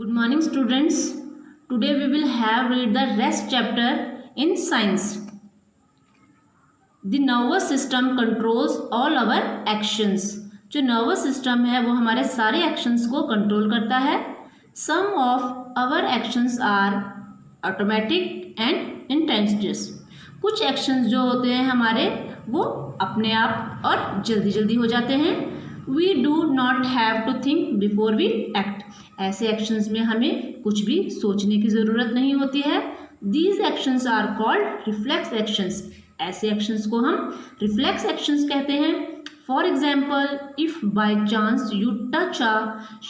Good morning, students. Today we will have read the rest chapter in science. The nervous system controls all our actions. जो nervous system है वो हमारे सारे actions को control करता है. Some of our actions are automatic and instantaneous. कुछ actions जो होते हैं हमारे वो अपने आप और जल्दी जल्दी हो जाते हैं. We do not have to think before we act. ऐसे एक्शंस में हमें कुछ भी सोचने की ज़रूरत नहीं होती है. These actions are called reflex actions. ऐसे एक्शंस को हम reflex actions कहते हैं. For example, if by chance you touch a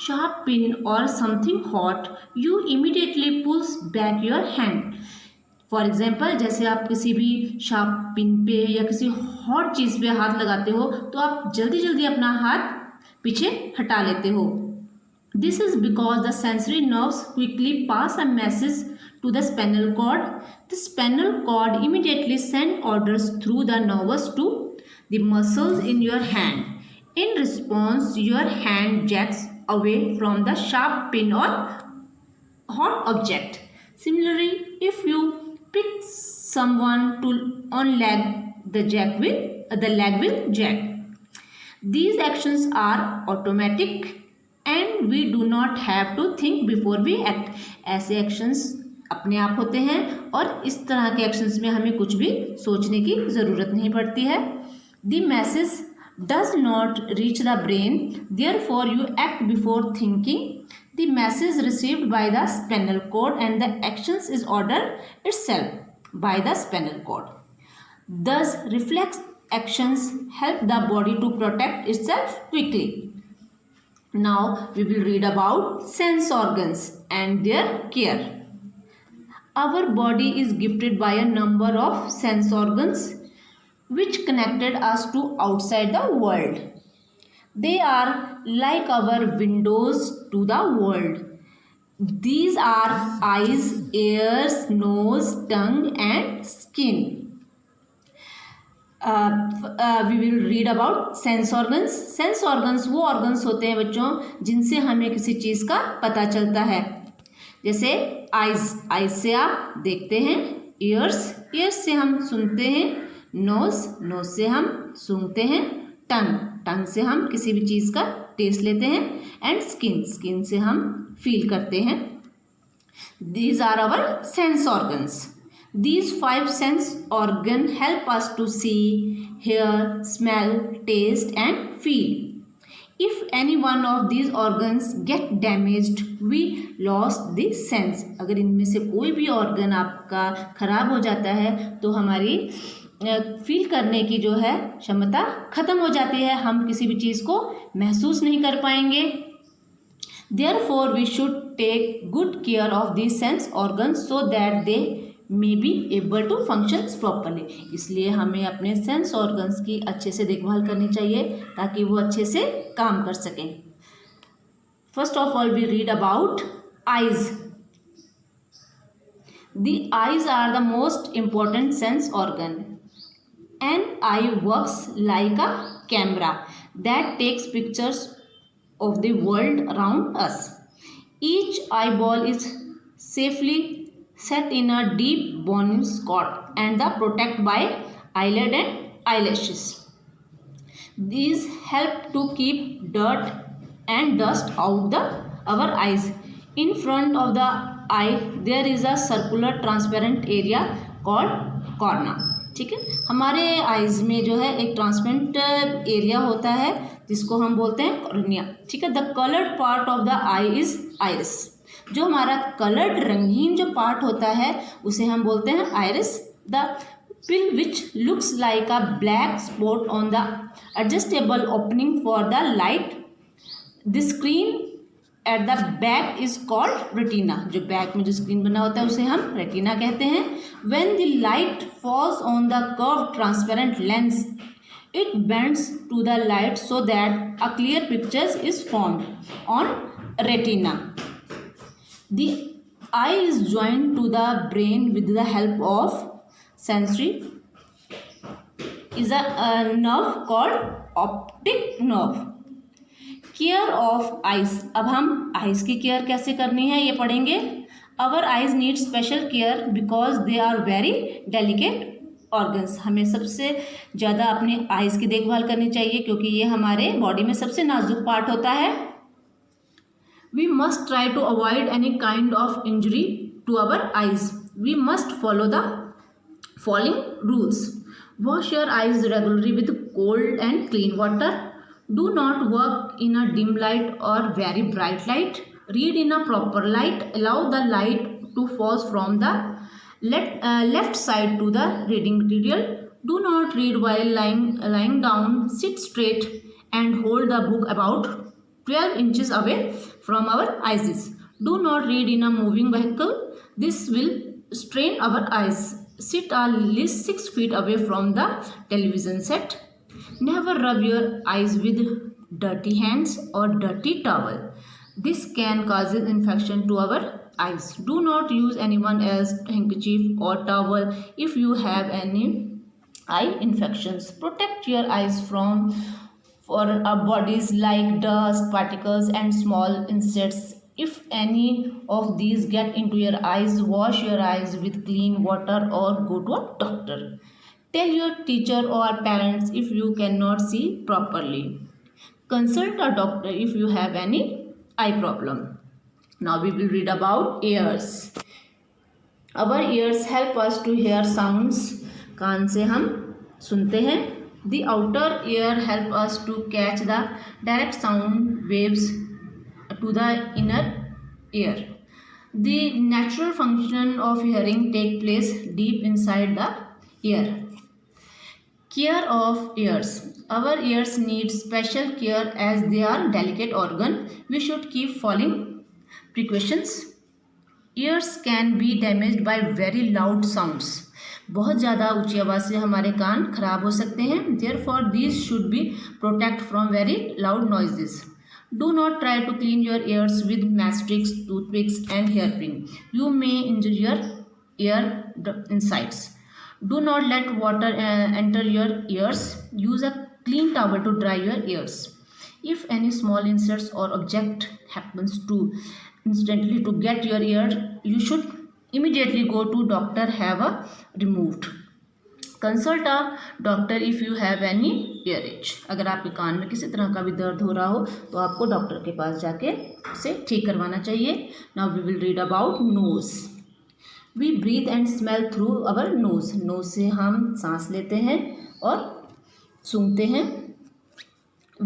sharp pin or something hot, you immediately pulls back your hand. For example, जैसे आप किसी भी शार्प पिन पे या किसी हॉट चीज़ पे हाथ लगाते हो तो आप जल्दी जल्दी अपना हाथ पीछे हटा लेते हो. This is because the sensory nerves quickly pass a message to the spinal cord. The spinal cord immediately send orders through the nerves to the muscles in your hand. In response your hand jacks away from the sharp pin or hot object. Similarly, if you pick someone to on leg, the leg will jack. These actions are automatic and we do not have to think before we act. ऐसे actions अपने आप होते हैं और इस तरह के actions में हमें कुछ भी सोचने की ज़रूरत नहीं पड़ती है. The message does not reach the brain, therefore you act before thinking. The message received by the spinal cord and the actions is ordered itself by the spinal cord. Thus, reflex actions help the body to protect itself quickly. Now, we will read about sense organs and their care. Our body is gifted by a number of sense organs which connected us to outside the world. They are like our windows to the world. These are eyes, ears, nose, tongue and skin. We will read about sense organs. Sense organs वो organs होते हैं बच्चों जिनसे हमें किसी चीज़ का पता चलता है. जैसे eyes से आप देखते हैं, ears से हम सुनते हैं, nose से हम सूंघते हैं, टंग से हम किसी भी चीज़ का टेस्ट लेते हैं एंड स्किन से हम फील करते हैं. These are our sense organs. These 5 sense organ help us to see, hear, smell, taste and feel. If any one of these organs get damaged we lost the sense. अगर इनमें से कोई भी organ आपका खराब हो जाता है तो हमारी फील करने की जो है क्षमता खत्म हो जाती है. हम किसी भी चीज़ को महसूस नहीं कर पाएंगे. Therefore we should take good care of this sense organs so that they may be able to function properly. इसलिए हमें अपने सेंस ऑर्गन्स की अच्छे से देखभाल करनी चाहिए ताकि वो अच्छे से काम कर सकें. First of all we read about eyes. The eyes are the most important sense organ. An eye works like a camera that takes pictures of the world around us. Each eyeball is safely set in a deep bone scot and protected by eyelid and eyelashes. These help to keep dirt and dust out our eyes. In front of the eye there is a circular transparent area called cornea. ठीक है, हमारे eyes में जो है एक transparent area होता है जिसको हम बोलते हैं कॉर्निया. ठीक है, the coloured part of the eye is iris. जो हमारा कलर्ड रंगीन जो पार्ट होता है उसे हम बोलते हैं iris. The pill which looks like a black spot on the adjustable opening for the light. The screen at the back is called retina. जो बैक में जो स्क्रीन बना होता है उसे हम रेटिना कहते हैं. When the light falls on the curve transparent lens it bends to the light so that a clear pictures is formed on retina. The eye is joined to the brain with the help of sensory is a nerve called optic nerve. Care of eyes, अब हम eyes की care कैसे करनी है ये पढ़ेंगे। Our eyes need special care because they are very delicate organs, हमें सबसे ज़्यादा अपने आइज की देखभाल करनी चाहिए क्योंकि ये हमारे बॉडी में सबसे नाजुक पार्ट होता है। We must try to avoid any kind of injury to our eyes. We must follow the following rules. Wash your eyes regularly with cold and clean water. Do not work in a dim light or very bright light. Read in a proper light. Allow the light to fall from the left side to the reading material. Do not read while lying down. Sit straight and hold the book about 12 inches away from our eyes. Do not read in a moving vehicle. This will strain our eyes. Sit at least 6 feet away from the television set. Never rub your eyes with dirty hands or dirty towel. This can cause infection to our eyes. Do not use anyone else's handkerchief or towel if you have any eye infections. Protect your eyes from bodies like dust, particles and small insects. If any of these get into your eyes, wash your eyes with clean water or go to a doctor. Tell your teacher or parents if you cannot see properly. Consult a doctor if you have any eye problem. Now we will read about ears. Our ears help us to hear sounds. कान से हम सुनते हैं. The outer ear help us to catch the direct sound waves to the inner ear. The natural function of hearing take place deep inside the ear. Care of ears. Our ears need special care as they are delicate organ. We should keep following precautions. Ears can be damaged by very loud sounds. बहुत ज़्यादा ऊंची आवाज़ से हमारे कान खराब हो सकते हैं. Therefore, these should be protected from very loud noises. Do not try to clean your ears with matchsticks, toothpicks, and hairpin. You may injure your ear insides. Do not let water enter your ears. Use a clean towel to dry your ears. If any small insects or object happens to instantly to get your ear, you should immediately go to doctor, have a removed. Consult a doctor if you have any earache. अगर आपके कान में किसी तरह का भी दर्द हो रहा हो तो आपको डॉक्टर के पास जाके उसे ठीक करवाना चाहिए. Now we will read about nose. We breathe and smell through our nose. Nose से हम सांस लेते हैं और सूंघते हैं.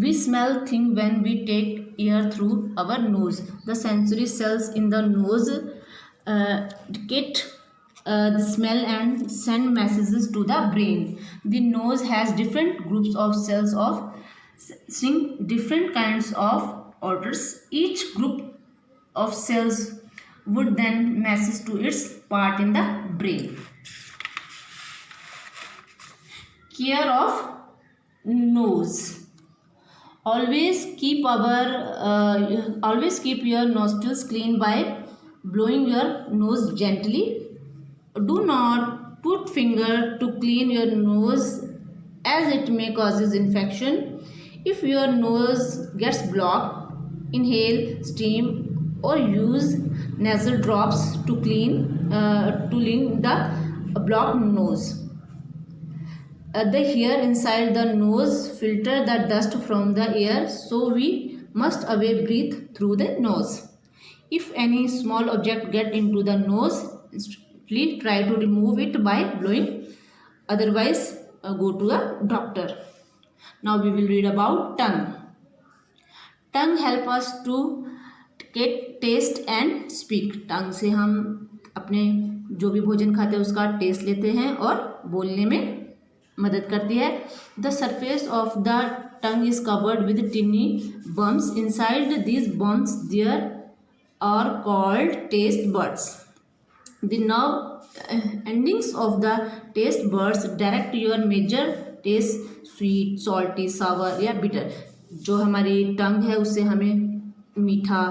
We smell things when we take air through our nose. The sensory cells in the nose get the smell and send messages to the brain. The nose has different groups of cells of sing different kinds of odors. Each group of cells would then message to its part in the brain. Care of nose. Always keep your nostrils clean by blowing your nose gently. Do not put finger to clean your nose as it may causes infection. If your nose gets blocked, inhale steam or use nasal drops to clean the blocked nose. The hair inside the nose filter the dust from the air, so we must always breathe through the nose. If any small object get into the nose, please try to remove it by blowing. Otherwise, go to a doctor. Now we will read about tongue. Tongue help us to get taste and speak. टंग से हम अपने जो भी भोजन खाते हैं उसका test लेते हैं और बोलने में मदद करती है. The surface of the tongue is covered with tiny bumps. Inside these bumps there are called taste buds. The nerve endings of the taste buds direct your major taste, sweet, salty, sour या bitter. जो हमारी टंग है उससे हमें मीठा,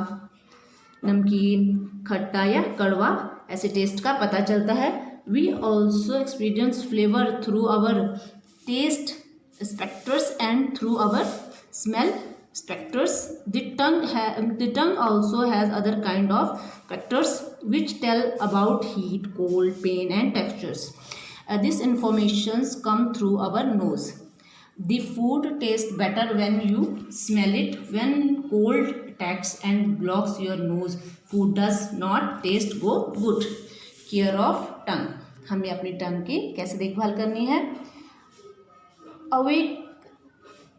नमकीन, खट्टा या कड़वा ऐसे टेस्ट का पता चलता है. We also experience flavor through our taste specters and through our smell specters. The tongue also has other kind of factors which tell about heat, cold, pain and textures. These informations come through our nose. The food tastes better when you smell it. When cold attacks and blocks your nose, food does not taste good. Care of tongue. हमें अपनी टंग की कैसे देखभाल करनी है?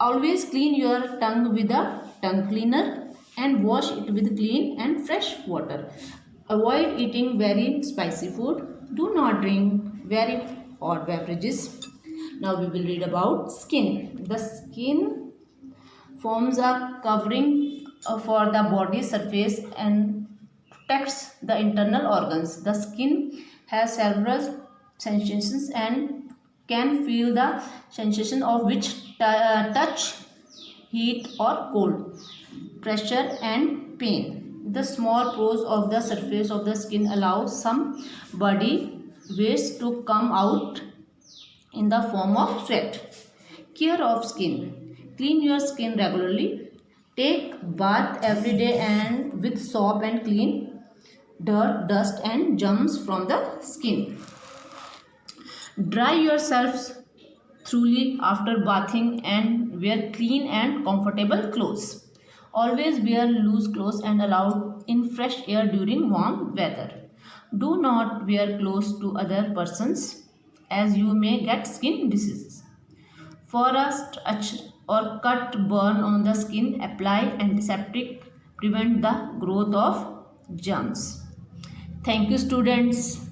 Always clean your tongue with a tongue cleaner and wash it with clean and fresh water. Avoid eating very spicy food. Do not drink very hot beverages. Now we will read about skin. The skin forms a covering for the body surface and protects the internal organs. The skin has several sensations and can feel the sensation of which touch, heat or cold, pressure and pain. The small pores of the surface of the skin allow some body waste to come out in the form of sweat. Care of skin. Clean your skin regularly. Take bath every day and with soap and clean dirt, dust and germs from the skin. Dry yourselves thoroughly after bathing and wear clean and comfortable clothes. Always wear loose clothes and allow in fresh air during warm weather. Do not wear close to other persons as you may get skin diseases. For a stretch or cut burn on the skin, apply antiseptic. Prevent the growth of germs. Thank you, students.